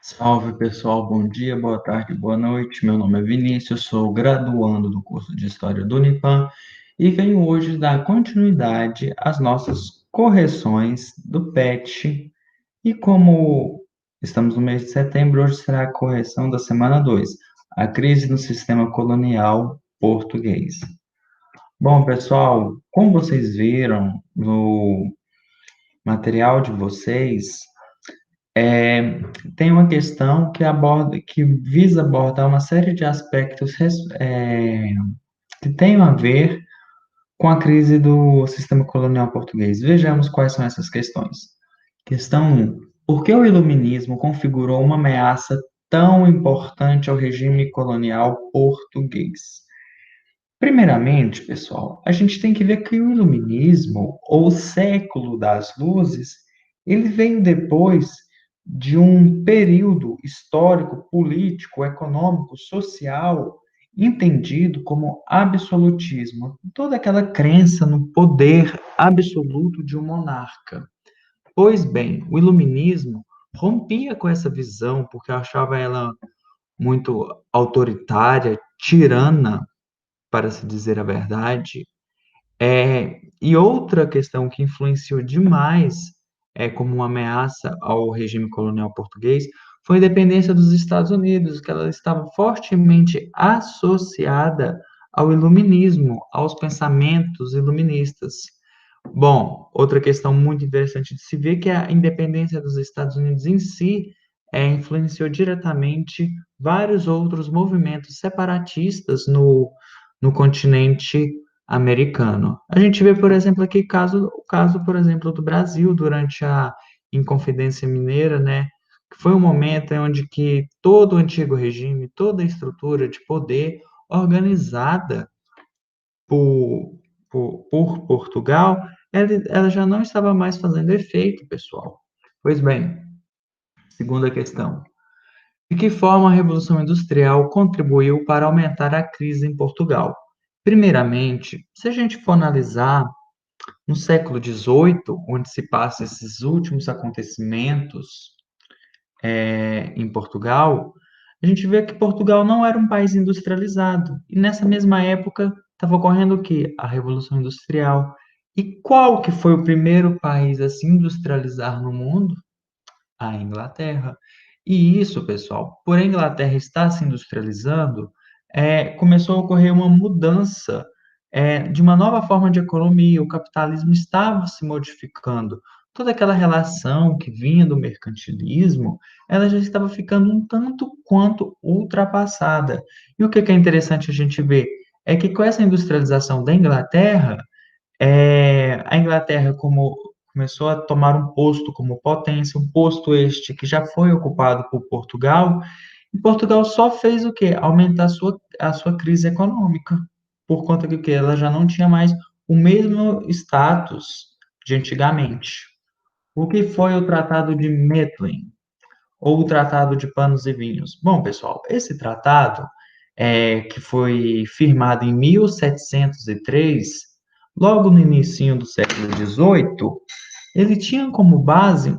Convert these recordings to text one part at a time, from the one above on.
Salve pessoal, bom dia, boa tarde, boa noite. Meu nome é Vinícius, sou graduando do curso de História do Unipam e venho hoje dar continuidade às nossas correções do PET. E como estamos no mês de setembro, hoje será a correção da semana 2, a crise no sistema colonial português. Bom, pessoal, como vocês viram no material de vocês, é, tem uma questão que visa abordar uma série de aspectos que tem a ver com a crise do sistema colonial português. Vejamos quais são essas questões. Questão 1. Por que o iluminismo configurou uma ameaça tão importante ao regime colonial português? Primeiramente, pessoal, a gente tem que ver que o iluminismo, ou o século das luzes, ele veio depois de um período histórico, político, econômico, social, entendido como absolutismo, toda aquela crença no poder absoluto de um monarca. Pois bem, o iluminismo rompia com essa visão porque achava ela muito autoritária, tirana, para se dizer a verdade. E outra questão que influenciou demais como uma ameaça ao regime colonial português foi a independência dos Estados Unidos, que ela estava fortemente associada ao iluminismo, aos pensamentos iluministas. Bom, outra questão muito interessante de se ver que a independência dos Estados Unidos em si influenciou diretamente vários outros movimentos separatistas no continente americano. A gente vê, por exemplo, aqui o caso, por exemplo, do Brasil durante a Inconfidência Mineira, né? Que foi um momento em onde que todo o antigo regime, toda a estrutura de poder organizada por, por Portugal, ela já não estava mais fazendo efeito, pessoal. Pois bem, segunda questão. De que forma a Revolução Industrial contribuiu para aumentar a crise em Portugal? Primeiramente, se a gente for analisar no século XVIII, onde se passa esses últimos acontecimentos em Portugal, a gente vê que Portugal não era um país industrializado. E nessa mesma época estava ocorrendo o quê? A Revolução Industrial. E qual que foi o primeiro país a se industrializar no mundo? A Inglaterra. E isso, pessoal, por a Inglaterra estar se industrializando, começou a ocorrer uma mudança de uma nova forma de economia. O capitalismo estava se modificando. Toda aquela relação que vinha do mercantilismo, ela já estava ficando um tanto quanto ultrapassada. E o que é interessante a gente ver é que com essa industrialização da Inglaterra, a Inglaterra como começou a tomar um posto como potência, um posto este que já foi ocupado por Portugal, e Portugal só fez o quê? Aumentar a sua crise econômica, por conta de que ela já não tinha mais o mesmo status de antigamente. O que foi o Tratado de Methuen, ou o Tratado de Panos e Vinhos? Bom, pessoal, esse tratado, que foi firmado em 1703, logo no início do século XVIII, ele tinha como base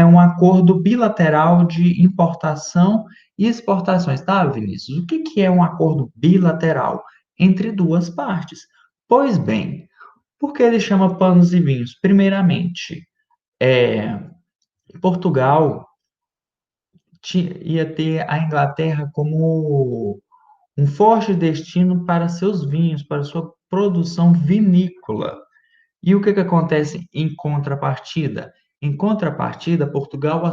um acordo bilateral de importação e exportações. Tá, Vinícius? O que é um acordo bilateral? Entre duas partes. Pois bem, por que ele chama panos e vinhos? Primeiramente, é, Portugal ia ter a Inglaterra como um forte destino para seus vinhos, para sua produção vinícola. E o que acontece em contrapartida? Em contrapartida, Portugal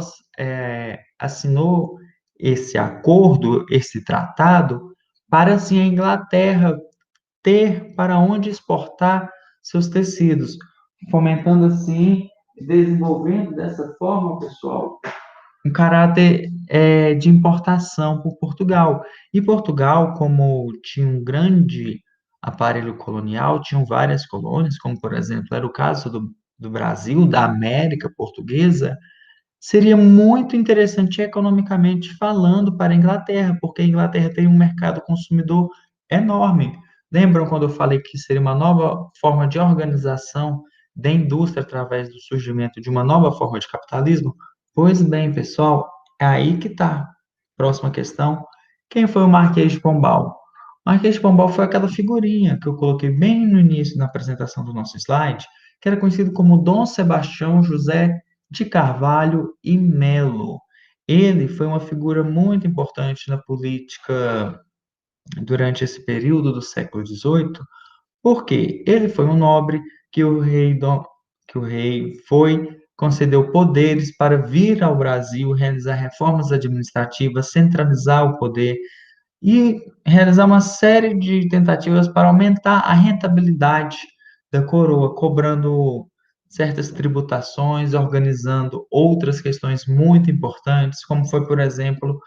assinou esse acordo, esse tratado, para assim a Inglaterra ter para onde exportar seus tecidos, fomentando assim, desenvolvendo dessa forma, pessoal, um caráter de importação por Portugal. E Portugal, como tinha um grande aparelho colonial, tinham várias colônias, como por exemplo era o caso do Brasil, da América Portuguesa, seria muito interessante economicamente falando para a Inglaterra, porque a Inglaterra tem um mercado consumidor enorme. Lembram quando eu falei que seria uma nova forma de organização da indústria através do surgimento de uma nova forma de capitalismo? Pois bem, pessoal, É aí que tá. Próxima questão. Quem foi o Marquês de Pombal? O Marquês de Pombal foi aquela figurinha que eu coloquei bem no início na apresentação do nosso slide, que era conhecido como Dom Sebastião José de Carvalho e Melo. Ele foi uma figura muito importante na política durante esse período do século XVIII, porque ele foi um nobre que que o rei concedeu poderes para vir ao Brasil, realizar reformas administrativas, centralizar o poder e realizar uma série de tentativas para aumentar a rentabilidade da coroa, cobrando certas tributações, organizando outras questões muito importantes, como foi, por exemplo,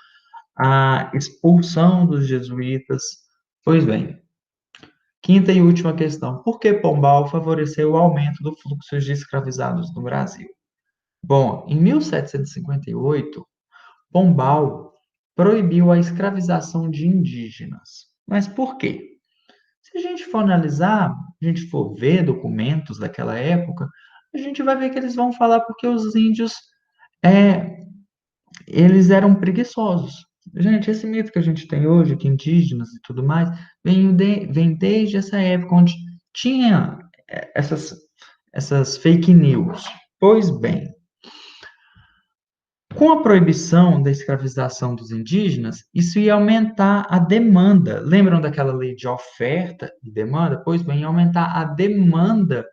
a expulsão dos jesuítas. Pois bem, quinta e última questão: por que Pombal favoreceu o aumento do fluxo de escravizados no Brasil? Bom, em 1758, Pombal proibiu a escravização de indígenas. Mas por quê? Se a gente for analisar, a gente for ver documentos daquela época, a gente vai ver que eles vão falar porque os índios é, eles eram preguiçosos. Gente, esse mito que a gente tem hoje, que indígenas e tudo mais, vem desde essa época onde tinha essas fake news. Pois bem, com a proibição da escravização dos indígenas, isso ia aumentar a demanda. Lembram daquela lei de oferta e demanda? Pois bem, ia aumentar a demanda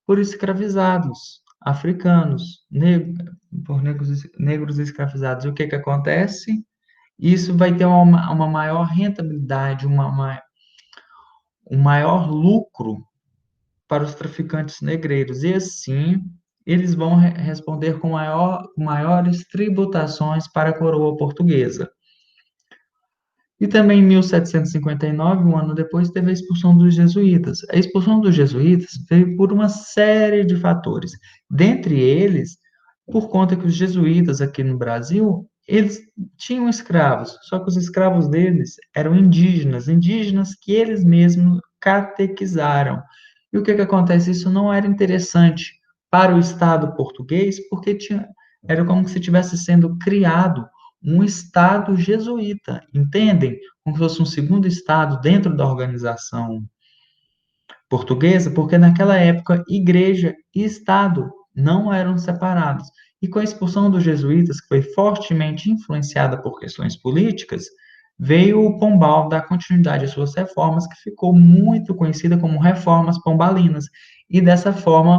por escravizados africanos, por negros escravizados. E o que que acontece? Isso vai ter uma maior rentabilidade, um maior lucro para os traficantes negreiros. E assim, eles vão responder com maiores tributações para a coroa portuguesa. E também em 1759, um ano depois, teve a expulsão dos jesuítas. A expulsão dos jesuítas veio por uma série de fatores. Dentre eles, por conta que os jesuítas aqui no Brasil, eles tinham escravos, só que os escravos deles eram indígenas, indígenas que eles mesmos catequizaram. E o que que acontece? Isso não era interessante para o Estado português, porque era como se estivesse sendo criado um Estado jesuíta, entendem? Como se fosse um segundo Estado dentro da organização portuguesa, porque naquela época igreja e Estado não eram separados. E com a expulsão dos jesuítas, que foi fortemente influenciada por questões políticas, veio o Pombal dar continuidade às suas reformas, que ficou muito conhecida como reformas pombalinas. E dessa forma,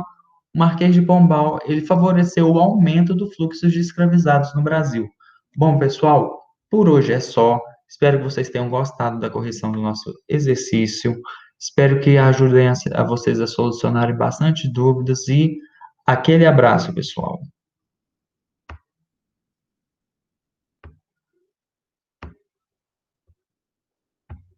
o Marquês de Pombal, ele favoreceu o aumento do fluxo de escravizados no Brasil. Bom, pessoal, por hoje é só. Espero que vocês tenham gostado da correção do nosso exercício. Espero que ajudem a vocês a solucionarem bastante dúvidas e aquele abraço, pessoal.